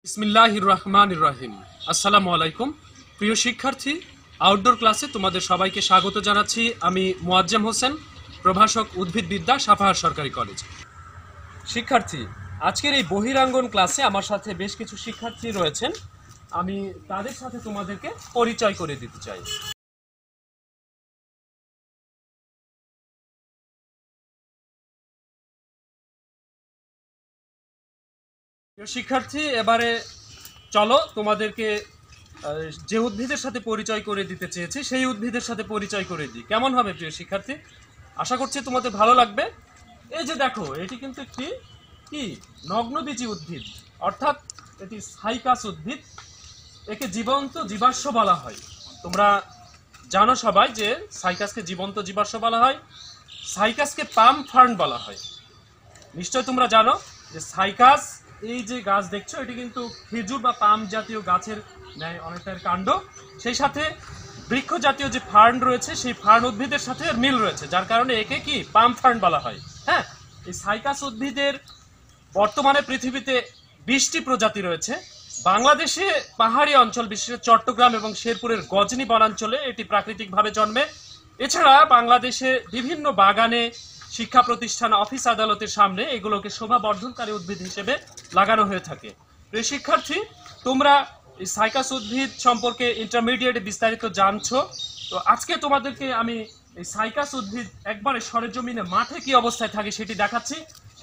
বিসমিল্লাহির রহমানির রহিম। আসসালামু আলাইকুম প্রিয় শিক্ষার্থী, আউটডোর ক্লাসে তোমাদের সবাইকে স্বাগত জানাচ্ছি। আমি মোয়াজ্জেম হোসেন, প্রভাষক উদ্ভিদবিদ্যা, সাপাহার সরকারি কলেজ। শিক্ষার্থী, আজকের এই বহিরাঙ্গন ক্লাসে আমার সাথে বেশ কিছু শিক্ষার্থী রয়েছেন। আমি তাদের সাথে তোমাদেরকে পরিচয় করে দিতে চাই। প্রিয় শিক্ষার্থী, এবারে চলো তোমাদেরকে যে উদ্ভিদের সাথে পরিচয় করে দিতে চেয়েছি সেই উদ্ভিদের সাথে পরিচয় করে দিই। কেমন হবে প্রিয় শিক্ষার্থী? আশা করছি তোমাদের ভালো লাগবে। এই যে দেখো, এটি কিন্তু একটি কি নগ্নবীজী উদ্ভিদ, অর্থাৎ এটি সাইকাস উদ্ভিদ। একে জীবন্ত জীবাশ্ম বলা হয়। তোমরা জানো সবাই যে সাইকাসকে জীবন্ত জীবাশ্ম বলা হয়, সাইকাসকে পাম ফার্ন বলা হয়। নিশ্চয় তোমরা জানো যে সাইকাস, এই যে গাছ দেখছো, এটি কিন্তু খেজুর বা পাম জাতীয় গাছের ন্যায় অনেকটার কাণ্ড। সেই সাথে বৃক্ষ জাতীয় যে ফার্ন রয়েছে, সেই ফার্ন উদ্ভিদের সাথে মিল রয়েছে, যার কারণে একে কি পাম ফার্ন বলা হয়। হ্যাঁ, এই সাইকাস উদ্ভিদের বর্তমানে পৃথিবীতে 20টি প্রজাতি রয়েছে। বাংলাদেশে পাহাড়ি অঞ্চল, বিশেষ করে চট্টগ্রাম এবং শেরপুরের গজনী বনাঞ্চলে এটি প্রাকৃতিকভাবে জন্মে। এছাড়া বাংলাদেশে বিভিন্ন বাগানে, শিক্ষা প্রতিষ্ঠান, অফিস আদালতের সামনে এগুলোকে শোভা বর্ধনকারী উদ্ভিদ হিসেবে লাগানো হয়ে থাকে। প্রিয় শিক্ষার্থী, তোমরা এই সাইকাস উদ্ভিদ সম্পর্কে ইন্টারমিডিয়েটে বিস্তারিত জানছো। তো আজকে তোমাদেরকে আমি এই সাইকাস উদ্ভিদ একবারে সরেজমিনে মাঠে কি অবস্থায় থাকে সেটি দেখাচ্ছি।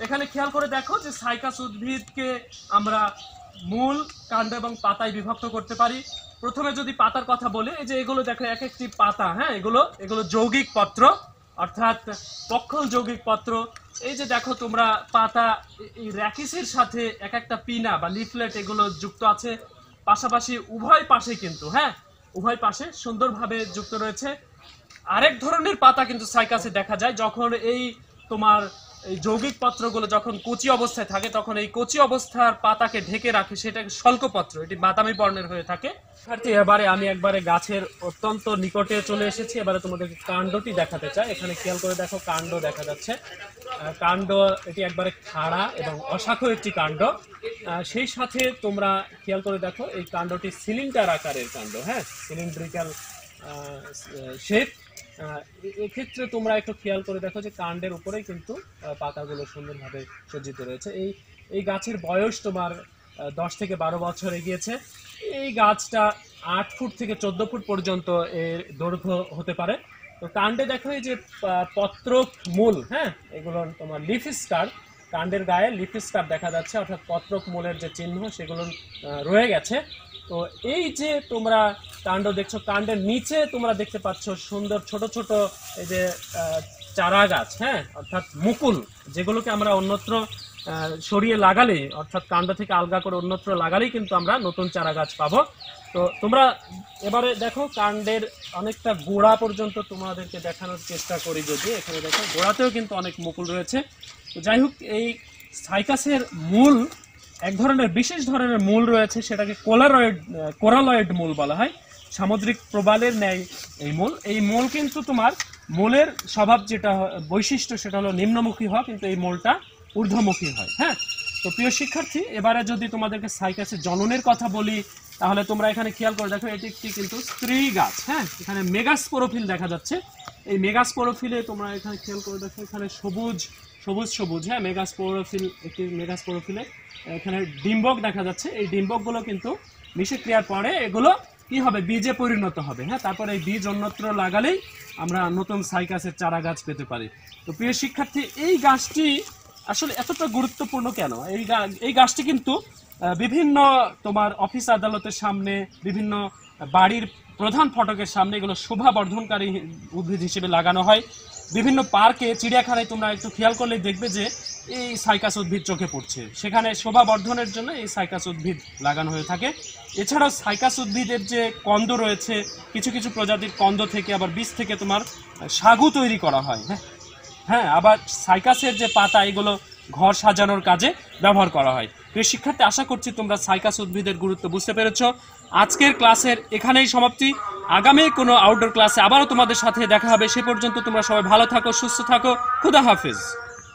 এখানে খেয়াল করে দেখো যে সাইকাস উদ্ভিদকে আমরা মূল, কাণ্ড এবং পাতায় বিভক্ত করতে পারি। প্রথমে যদি পাতার কথা বলি, এই যে এগুলো দেখো, এক একটি পাতা, হ্যাঁ, এগুলো যৌগিক পত্র, অর্থাৎ পক্ষল যৌগিক পত্র। এই যে দেখো তোমরা পাতা, এই র্যাকিসের সাথে এক একটা পিনা বা লিফলেট এগুলো যুক্ত আছে। পাশাপাশি উভয় পাশে কিন্তু, হ্যাঁ, উভয় পাশে সুন্দরভাবে যুক্ত রয়েছে। আরেক ধরনের পাতা কিন্তু সাইকাসে দেখা যায়, যখন এই তোমার এই যৌগিক পত্রগুলো যখন কচি অবস্থায় থাকে, তখন এই কচি অবস্থার পাতাকে ঢেকে রাখে, সেটাকে শল্কপত্র, এটি বাদামি বর্ণের হয়ে থাকে। এবারে আমি একবারে গাছের অত্যন্ত নিকটে চলে এসেছি। এবারে তোমাদেরকে কাণ্ডটি দেখাতে চাই। এখানে খেয়াল করে দেখো, কাণ্ড দেখা যাচ্ছে। কাণ্ড এটি একবারে খাড়া এবং অশাখ একটি কাণ্ড। সেই সাথে তোমরা খেয়াল করে দেখো, এই কাণ্ডটি সিলিন্ডার আকারের কাণ্ড, হ্যাঁ, সিলিন্ড্রিক্যাল শেপ। এক্ষেত্রে তোমরা একটু খেয়াল করে দেখো যে কাণ্ডের উপরেই কিন্তু পাতাগুলো সুন্দরভাবে সজ্জিত রয়েছে। এই গাছের বয়স তোমার 10 থেকে 12 বছর এগিয়েছে। এই গাছটা 8 ফুট থেকে 14 ফুট পর্যন্ত এর দৈর্ঘ্য হতে পারে। তো কাণ্ডে দেখো এই যে পত্রক মূল, হ্যাঁ, এগুলো তোমার লিফ স্কার, কাণ্ডের গায়ে লিফ স্কার দেখা যাচ্ছে, অর্থাৎ পত্রক মূলের যে চিহ্ন সেগুলো রয়ে গেছে। তো এই যে তোমরা কাণ্ড দেখছো, কাণ্ডের নিচে তোমরা দেখতে পাচ্ছ সুন্দর ছোট ছোট এই যে চারা গাছ, হ্যাঁ, অর্থাৎ মুকুল, যেগুলোকে আমরা অন্যত্র সরিয়ে লাগালেই, অর্থাৎ কাণ্ড থেকে আলগা করে অন্যত্র লাগালেই কিন্তু আমরা নতুন চারা গাছ পাবো। তো তোমরা এবারে দেখো, কাণ্ডের অনেকটা গোড়া পর্যন্ত তোমাদেরকে দেখানোর চেষ্টা করি। যদি এখানে দেখো, গোড়াতেও কিন্তু অনেক মুকুল রয়েছে। তো যাই হোক, এই সাইকাসের মূল, এক ধরনের বিশেষ ধরনের মূল রয়েছে, সেটাকে কোরালয়েড মূল বলা হয়। সামুদ্রিক প্রবালের ন্যায় এই মূল কিন্তু তোমার মূলের স্বভাব, যেটা বৈশিষ্ট্য, সেটা হলো নিম্নমুখী হওয়া, কিন্তু এই মূলটা ঊর্ধ্বমুখী হয়। হ্যাঁ, তো প্রিয় শিক্ষার্থী, এবারে যদি তোমাদেরকে সাইকাসের জননের কথা বলি, তাহলে তোমরা এখানে খেয়াল করে দেখো, এটি একটি কিন্তু স্ত্রী গাছ। হ্যাঁ, এখানে মেগাস্পোরোফিল দেখা যাচ্ছে। এই মেগাস্পোরোফিলে তোমরা এখানে খেয়াল করে দেখো, এখানে সবুজ সবুজ, হ্যাঁ, মেগাস্পোরোফিলে এখানে ডিম্বক দেখা যাচ্ছে। এই ডিম্বকগুলো কিন্তু মিশক্রিয়ার পরে এগুলো কি হবে, বীজে পরিণত হবে। হ্যাঁ, তারপরে এই বীজ অন্যত্র লাগালেই আমরা নতুন সাইকাসের চারা গাছ পেতে পারি। তো প্রিয় শিক্ষার্থী, এই গাছটি আসলে এতটা গুরুত্বপূর্ণ কেন? এই গাছটি কিন্তু বিভিন্ন তোমার অফিস আদালতের সামনে, বিভিন্ন বাড়ির প্রধান ফটকের সামনে এগুলো শোভা বর্ধনকারী উদ্ভিদ হিসেবে লাগানো হয়। বিভিন্ন পার্কে, চিড়িয়াখানায় তোমরা একটু খেয়াল করলে দেখবে যে এই সাইকাস উদ্ভিদ চোখে পড়ছে। সেখানে শোভা বর্ধনের জন্য এই সাইকাস উদ্ভিদ লাগানো হয়ে থাকে। এছাড়াও সাইকাস উদ্ভিদের যে কন্দ রয়েছে, কিছু কিছু প্রজাতির কন্দ থেকে, আবার বীজ থেকে তোমার সাগু তৈরি করা হয়। হ্যাঁ, আবার সাইকাসের যে পাতা, এগুলো ঘর সাজানোর কাজে ব্যবহার করা হয়। প্রিয় শিক্ষার্থী, আশা করছি তোমরা সাইকাস উদ্ভিদের গুরুত্ব বুঝতে পেরেছো। আজকের ক্লাসের এখানেই সমাপ্তি। আগামী কোনো আউটডোর ক্লাসে আবারও তোমাদের সাথে দেখা হবে। সে পর্যন্ত তোমরা সবাই ভালো থাকো, সুস্থ থাকো। খুদা হাফেজ।